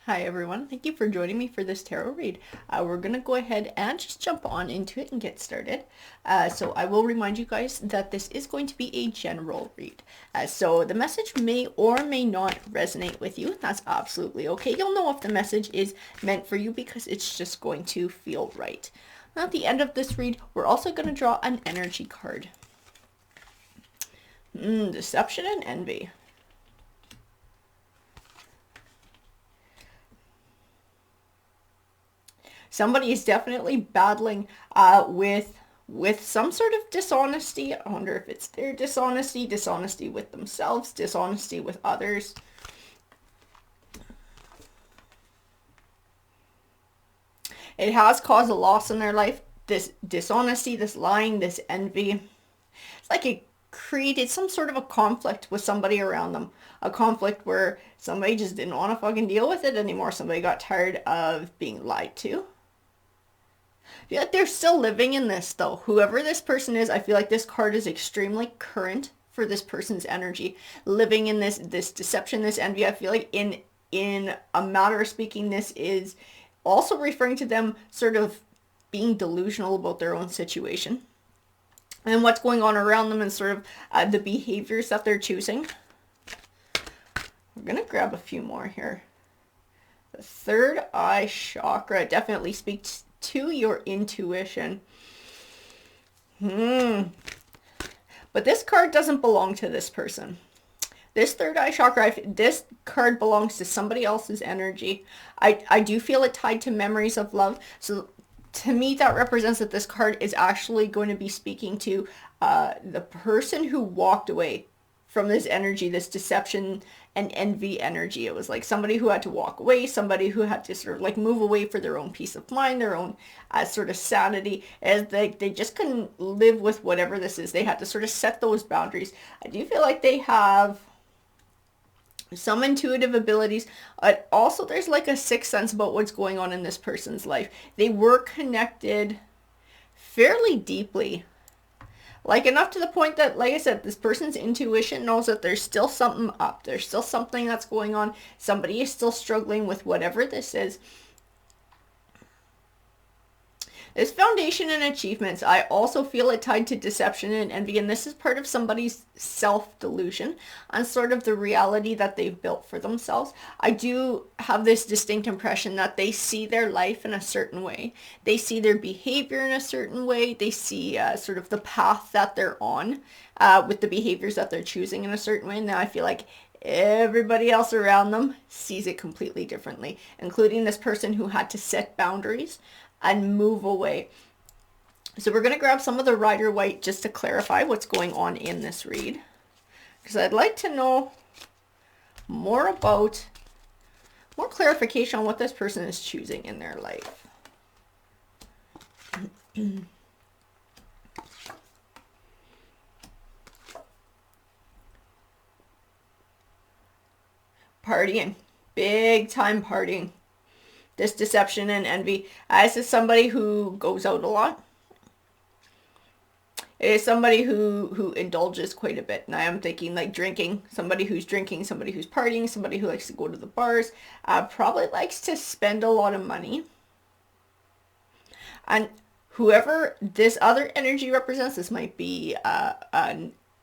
Hi everyone, thank you for joining me for this tarot read. We're going to go ahead and just jump on into it and get started. So I will remind you guys that this is going to be a general read. So the message may or may not resonate with you. That's absolutely okay. You'll know if the message is meant for you because it's just going to feel right. Now at the end of this read, we're also going to draw an energy card. Deception and envy. Somebody is definitely battling with some sort of dishonesty. I wonder if it's their dishonesty with themselves, dishonesty with others. It has caused a loss in their life. This dishonesty, this lying, this envy. It's like it created some sort of a conflict with somebody around them. A conflict where somebody just didn't want to fucking deal with it anymore. Somebody got tired of being lied to. I feel like they're still living in this though. Whoever this person is, I feel like this card is extremely current for this person's energy. Living in this deception, this envy. I feel like in a matter of speaking, this is also referring to them sort of being delusional about their own situation and what's going on around them and sort of the behaviors that they're choosing. We're going to grab a few more here. The third eye chakra definitely speaks to your intuition. But this card doesn't belong to this person. This third eye chakra, this card belongs to somebody else's energy. I do feel it tied to memories of love. So to me, that represents that this card is actually going to be speaking to the person who walked away from this energy, this deception and envy energy. It was like somebody who had to walk away, somebody who had to sort of like move away for their own peace of mind, their own sort of sanity, as they just couldn't live with whatever this is. They had to sort of set those boundaries. I do feel like they have some intuitive abilities. Also, there's like a sixth sense about what's going on in this person's life. They were connected fairly deeply. Like enough to the point that, like I said, this person's intuition knows that there's still something up. There's still something that's going on. Somebody is still struggling with whatever this is. This foundation and achievements, I also feel it tied to deception and envy, and this is part of somebody's self-delusion on sort of the reality that they've built for themselves. I do have this distinct impression that they see their life in a certain way. They see their behavior in a certain way. They see sort of the path that they're on with the behaviors that they're choosing in a certain way, and now I feel like everybody else around them sees it completely differently, including this person who had to set boundaries and move away. So we're going to grab some of the Rider White just to clarify what's going on in this read, because I'd like to know more clarification on what this person is choosing in their life. Partying, big time partying. This deception and envy. This is somebody who goes out a lot. It is somebody who indulges quite a bit. And I am thinking like drinking. Somebody who's drinking, somebody who's partying, somebody who likes to go to the bars. Probably likes to spend a lot of money. And whoever this other energy represents, this might be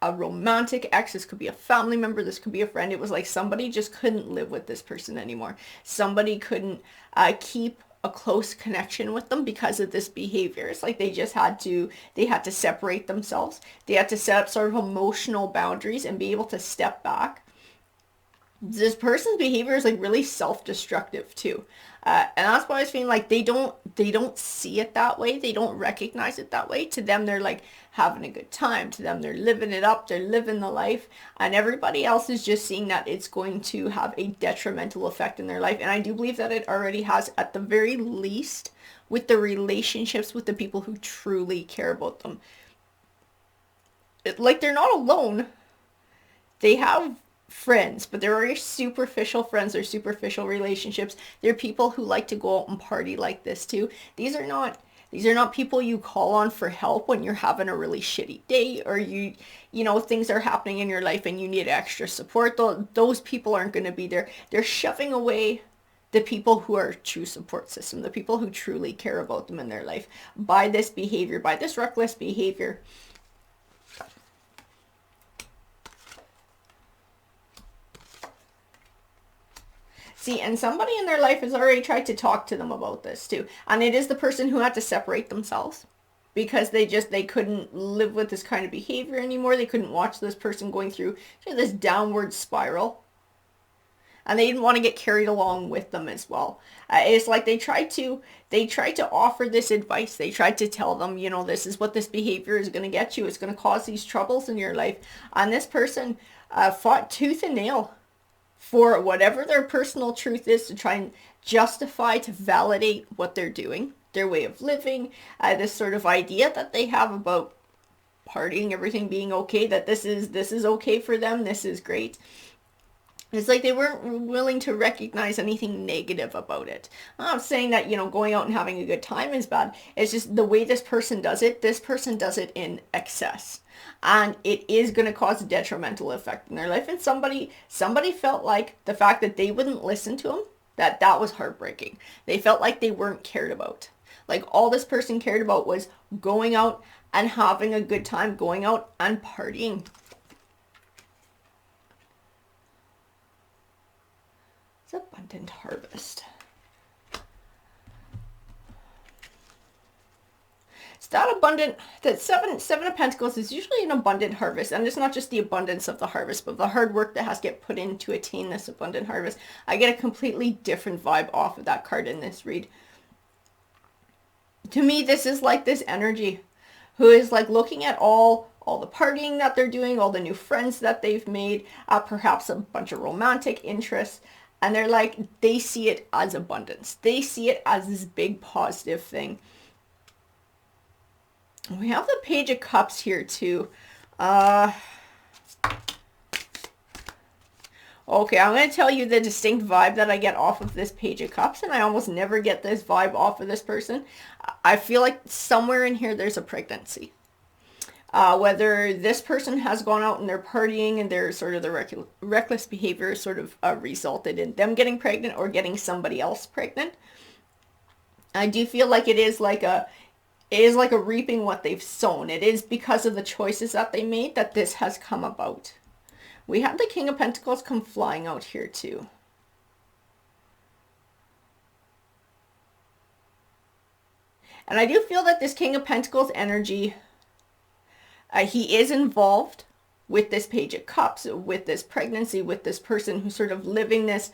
a romantic ex, this could be a family member, this could be a friend. It was like somebody just couldn't live with this person anymore. Somebody couldn't keep a close connection with them because of this behavior. It's like they had to separate themselves. They had to set up sort of emotional boundaries and be able to step back. This person's behavior is like really self-destructive too. And that's why I was feeling like they don't see it that way. They don't recognize it that way. To them, they're like having a good time. To them, they're living it up. They're living the life. And everybody else is just seeing that it's going to have a detrimental effect in their life. And I do believe that it already has, at the very least, with the relationships with the people who truly care about them. Like, they're not alone. They have friends, but there are superficial friends or superficial relationships. There are people who like to go out and party like this too. These are not people you call on for help when you're having a really shitty day, or you know, things are happening in your life and you need extra support. Those people aren't going to be there. They're shoving away the people who are true support system, the people who truly care about them in their life, by this behavior, by this reckless behavior. See, and somebody in their life has already tried to talk to them about this too. And it is the person who had to separate themselves because they couldn't live with this kind of behavior anymore. They couldn't watch this person going through this downward spiral. And they didn't want to get carried along with them as well. It's like they tried to offer this advice. They tried to tell them, this is what this behavior is going to get you. It's going to cause these troubles in your life. And this person fought tooth and nail for whatever their personal truth is, to try and justify, to validate what they're doing, their way of living, this sort of idea that they have about partying, everything being okay, that this is okay for them, this is great. It's like they weren't willing to recognize anything negative about it. I'm not saying that, going out and having a good time is bad. It's just the way this person does it in excess. And it is going to cause a detrimental effect in their life. And somebody felt like the fact that they wouldn't listen to them, that was heartbreaking. They felt like they weren't cared about. Like all this person cared about was going out and having a good time, going out and partying. It's abundant harvest. That seven of Pentacles is usually an abundant harvest, and it's not just the abundance of the harvest, but the hard work that has to get put in to attain this abundant harvest. I get a completely different vibe off of that card in this read. To me, this is like this energy who is like looking at all the partying that they're doing, all the new friends that they've made, perhaps a bunch of romantic interests, and they're like, they see it as abundance. They see it as this big positive thing. We have the Page of Cups here too. Okay, I'm going to tell you the distinct vibe that I get off of this Page of Cups, and I almost never get this vibe off of this person. I feel like somewhere in here there's a pregnancy. Whether this person has gone out and they're partying and their sort of the reckless behavior sort of resulted in them getting pregnant or getting somebody else pregnant. I do feel like it is like a reaping what they've sown. It is because of the choices that they made that this has come about. We have the King of Pentacles come flying out here too. And I do feel that this King of Pentacles energy, he is involved with this Page of Cups, with this pregnancy, with this person who's sort of living this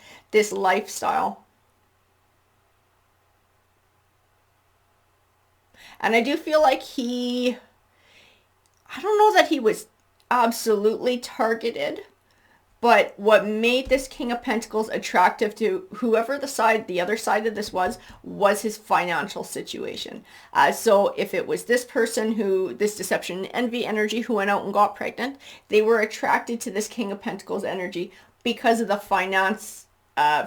lifestyle. And I do feel like I don't know that he was absolutely targeted, but what made this King of Pentacles attractive to whoever the other side of this was his financial situation. So if it was this person this deception and envy energy who went out and got pregnant, they were attracted to this King of Pentacles energy because of the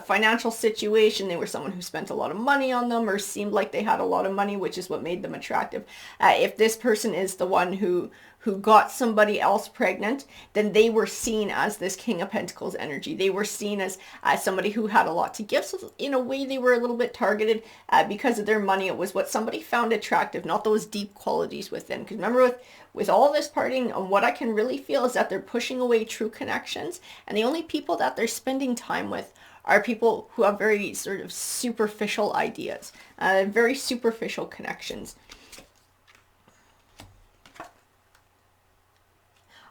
financial situation. They were someone who spent a lot of money on them or seemed like they had a lot of money, which is what made them attractive. If this person is the one who got somebody else pregnant, then they were seen as this King of Pentacles energy. They were seen as somebody who had a lot to give. So in a way, they were a little bit targeted because of their money. It was what somebody found attractive, not those deep qualities within. Because remember, with all this partying, what I can really feel is that they're pushing away true connections. And the only people that they're spending time with are people who have very sort of superficial ideas, very superficial connections.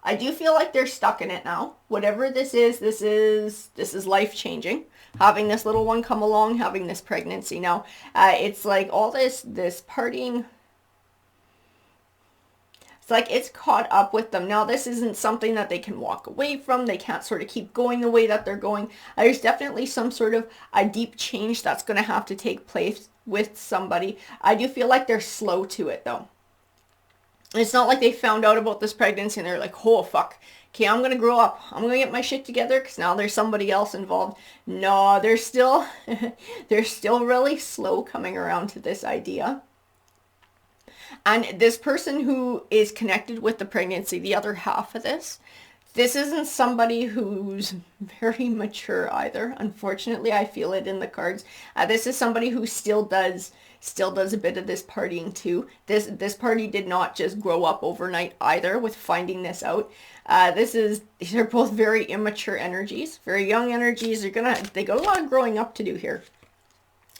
I do feel like they're stuck in it now. Whatever this is life-changing. Having this little one come along, having this pregnancy. Now, it's like all this partying, it's like it's caught up with them. Now, this isn't something that they can walk away from. They can't sort of keep going the way that they're going. There's definitely some sort of a deep change that's going to have to take place with somebody. I do feel like they're slow to it, though. It's not like they found out about this pregnancy and they're like, oh, fuck. Okay, I'm going to grow up. I'm going to get my shit together because now there's somebody else involved. No, they're still really slow coming around to this idea. And this person who is connected with the pregnancy, the other half of this, This isn't somebody who's very mature either. Unfortunately, I feel it in the cards. This is somebody who still does a bit of this partying too. This party did not just grow up overnight either with finding this out. These are both very immature energies, very young energies. They got a lot of growing up to do here.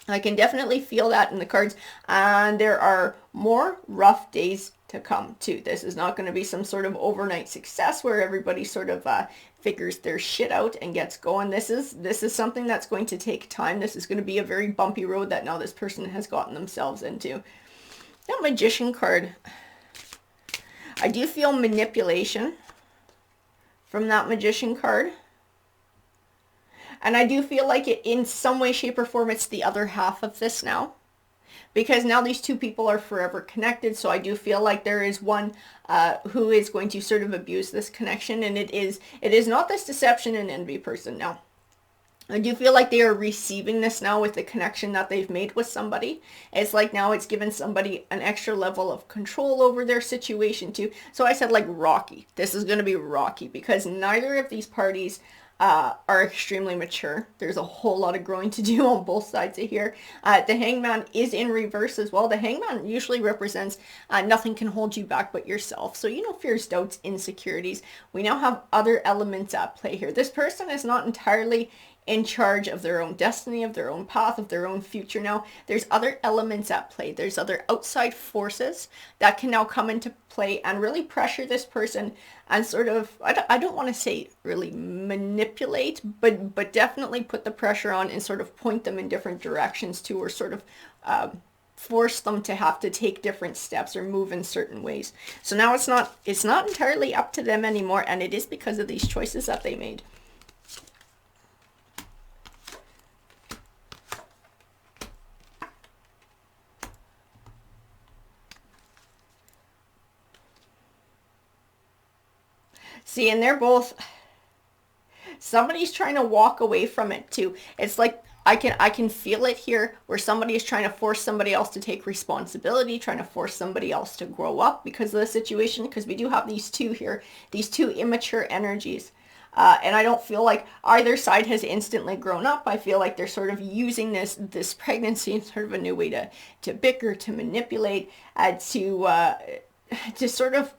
I can definitely feel that in the cards, and there are more rough days to come too. This is not going to be some sort of overnight success where everybody sort of figures their shit out and gets going. This is something that's going to take time. This is going to be a very bumpy road that now this person has gotten themselves into. That Magician card, I do feel manipulation from that Magician card. And I do feel like it, in some way, shape, or form, it's the other half of this now. Because now these two people are forever connected. So I do feel like there is one who is going to sort of abuse this connection. And it is not this deception and envy person now. I do feel like they are receiving this now with the connection that they've made with somebody. It's like now it's given somebody an extra level of control over their situation too. So I said like rocky. This is going to be rocky because neither of these parties are extremely mature. There's a whole lot of growing to do on both sides of here. The Hangman is in reverse as well. The Hangman usually represents nothing can hold you back but yourself. So, fears, doubts, insecurities. We now have other elements at play here. This person is not entirely in charge of their own destiny, of their own path, of their own future now. There's other elements at play. There's other outside forces that can now come into play and really pressure this person and sort of, I don't want to say really manipulate, but definitely put the pressure on and sort of point them in different directions too, or sort of force them to have to take different steps or move in certain ways. So now it's not entirely up to them anymore, and it is because of these choices that they made. See, and they're both, somebody's trying to walk away from it too. It's like I can feel it here where somebody is trying to force somebody else to take responsibility, trying to force somebody else to grow up because of the situation, because we do have these two here, these two immature energies. And I don't feel like either side has instantly grown up. I feel like they're sort of using this pregnancy as sort of a new way to bicker, to manipulate, to sort of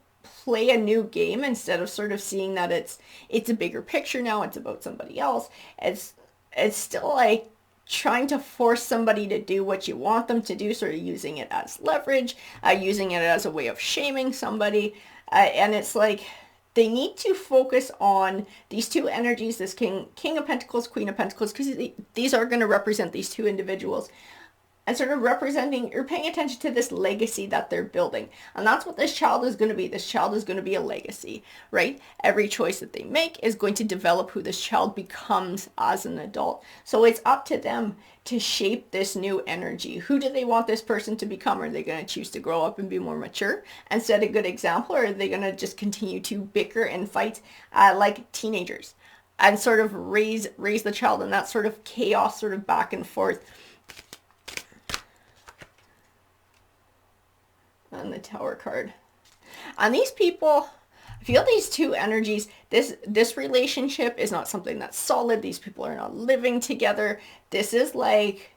play a new game instead of sort of seeing that it's a bigger picture now. It's about somebody else. It's still like trying to force somebody to do what you want them to do, sort of using it as leverage, using it as a way of shaming somebody. And it's like they need to focus on these two energies, this King of Pentacles, Queen of Pentacles, because these are going to represent these two individuals. And sort of representing, you're paying attention to this legacy that they're building. And that's what this child is going to be. This child is going to be a legacy, right? Every choice that they make is going to develop who this child becomes as an adult. So it's up to them to shape this new energy. Who do they want this person to become? Are they going to choose to grow up and be more mature and set a good example? Or are they going to just continue to bicker and fight like teenagers and sort of raise the child in that sort of chaos, sort of back and forth? And the Tower card. And these people, I feel these two energies, this relationship is not something that's solid. These people are not living together. This is like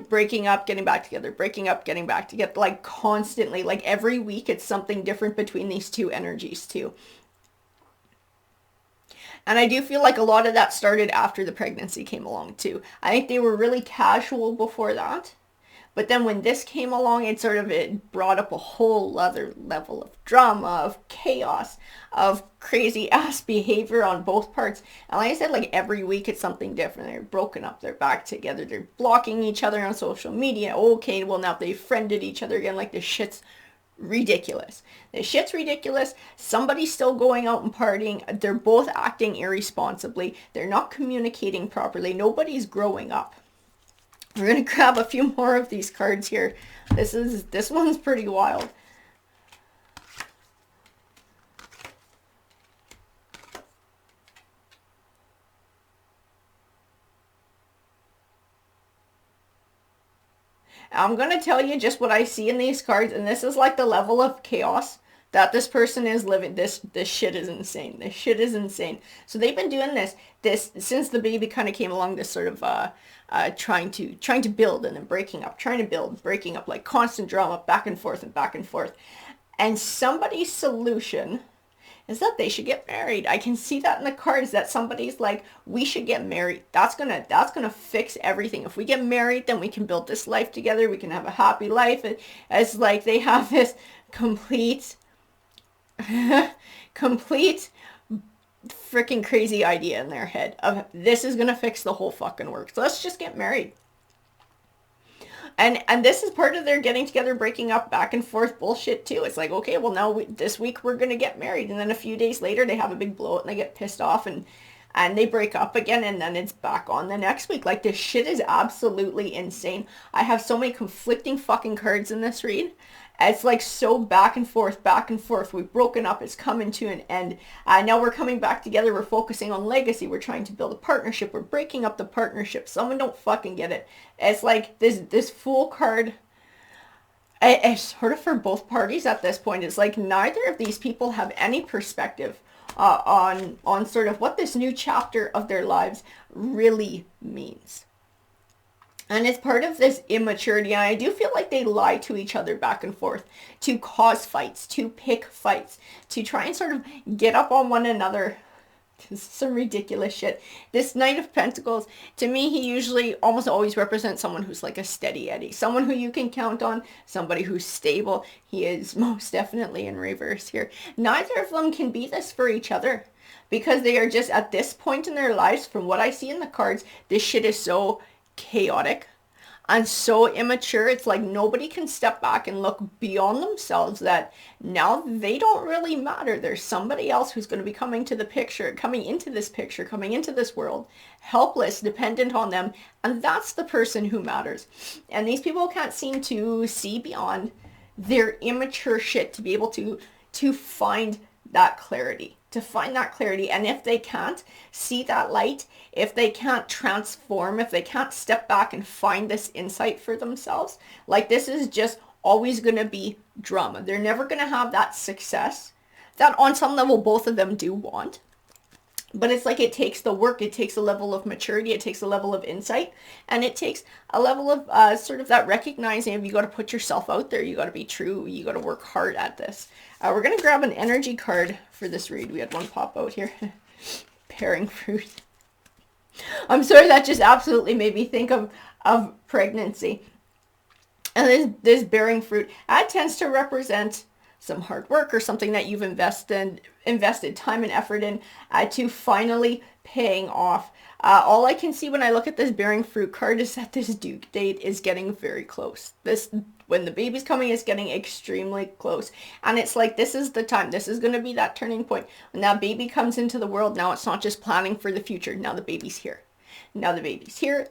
breaking up, getting back together, breaking up, getting back together, like constantly, like every week it's something different between these two energies too. And I do feel like a lot of that started after the pregnancy came along too. I think they were really casual before that. But then when this came along, it brought up a whole other level of drama, of chaos, of crazy ass behavior on both parts. And like I said, like every week it's something different. They're broken up, they're back together, they're blocking each other on social media. Okay, well now they've friended each other again. Like this shit's ridiculous. This shit's ridiculous. Somebody's still going out and partying. They're both acting irresponsibly. They're not communicating properly. Nobody's growing up. We're going to grab a few more of these cards here. This one's pretty wild. I'm going to tell you just what I see in these cards, and this is like the level of chaos that this person is living. This shit is insane. This shit is insane. So they've been doing this since the baby kind of came along, this sort of trying to build and then breaking up, trying to build, breaking up, like constant drama, back and forth and back and forth. And somebody's solution is that they should get married. I can see that in the cards, that somebody's like, we should get married. That's gonna fix everything. If we get married, then we can build this life together. We can have a happy life. It's like they have this complete complete freaking crazy idea in their head of this is gonna fix the whole fucking work. So let's just get married. And this is part of their getting together, breaking up, back and forth bullshit too. It's like, okay, well now this week we're gonna get married, and then a few days later they have a big blowout and they get pissed off and they break up again, and then it's back on the next week. Like, this shit is absolutely insane. I have so many conflicting fucking cards in this read. It's like so back and forth, back and forth. We've broken up. It's coming to an end. Now we're coming back together. We're focusing on legacy. We're trying to build a partnership. We're breaking up the partnership. Someone don't fucking get it. It's like this Fool card. It's sort of for both parties at this point. It's like neither of these people have any perspective on sort of what this new chapter of their lives really means. And it's part of this immaturity. And I do feel like they lie to each other back and forth to cause fights, to pick fights, to try and sort of get up on one another. This is some ridiculous shit. This Knight of Pentacles, to me, he usually almost always represents someone who's like a steady Eddie. Someone who you can count on. Somebody who's stable. He is most definitely in reverse here. Neither of them can be this for each other, because they are just at this point in their lives, from what I see in the cards, this shit is so chaotic and so immature. It's like nobody can step back and look beyond themselves, that now they don't really matter. There's somebody else who's going to be coming into this picture, coming into this world, helpless, dependent on them, and that's the person who matters. And these people can't seem to see beyond their immature shit to be able to find that clarity. And if they can't see that light, if they can't transform, if they can't step back and find this insight for themselves, like, this is just always going to be drama. They're never going to have that success that on some level both of them do want. But it's like, it takes the work, it takes a level of maturity, it takes a level of insight, and it takes a level of sort of that recognizing of, you got to put yourself out there, you got to be true, you got to work hard at this. We're going to grab an energy card for this read. We had one pop out here. Bearing fruit. I'm sorry, that just absolutely made me think of pregnancy. And this bearing fruit, that tends to represent some hard work or something that you've invested time and effort in to finally paying off. All I can see when I look at this bearing fruit card is that this due date is getting very close. When the baby's coming, it's getting extremely close. And it's like, this is the time. This is going to be that turning point. When that baby comes into the world, now it's not just planning for the future. Now the baby's here.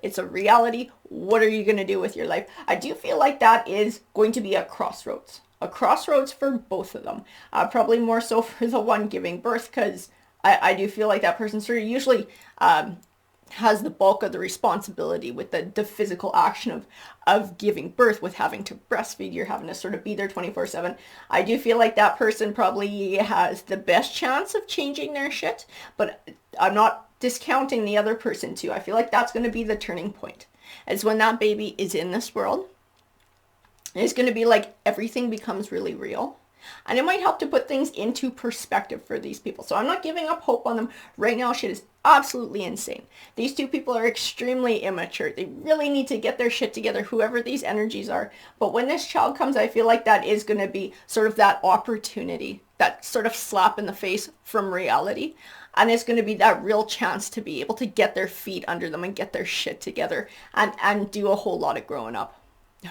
It's a reality. What are you going to do with your life? I do feel like that is going to be a crossroads. A crossroads for both of them. Probably more so for the one giving birth, because I do feel like that person sort of usually has the bulk of the responsibility with the physical action of giving birth, with having to breastfeed. You're having to sort of be there 24/7. I do feel like that person probably has the best chance of changing their shit, but I'm not discounting the other person too. I feel like that's going to be the turning point. It's when that baby is in this world. It's going to be like everything becomes really real. And it might help to put things into perspective for these people. So I'm not giving up hope on them. Right now, shit is absolutely insane. These two people are extremely immature. They really need to get their shit together, whoever these energies are. But when this child comes, I feel like that is going to be sort of that opportunity, that sort of slap in the face from reality. And it's going to be that real chance to be able to get their feet under them and get their shit together and do a whole lot of growing up.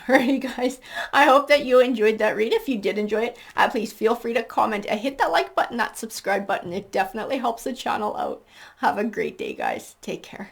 Alright guys, I hope that you enjoyed that read. If you did enjoy it, please feel free to comment and hit that like button, that subscribe button. It definitely helps the channel out. Have a great day guys. Take care.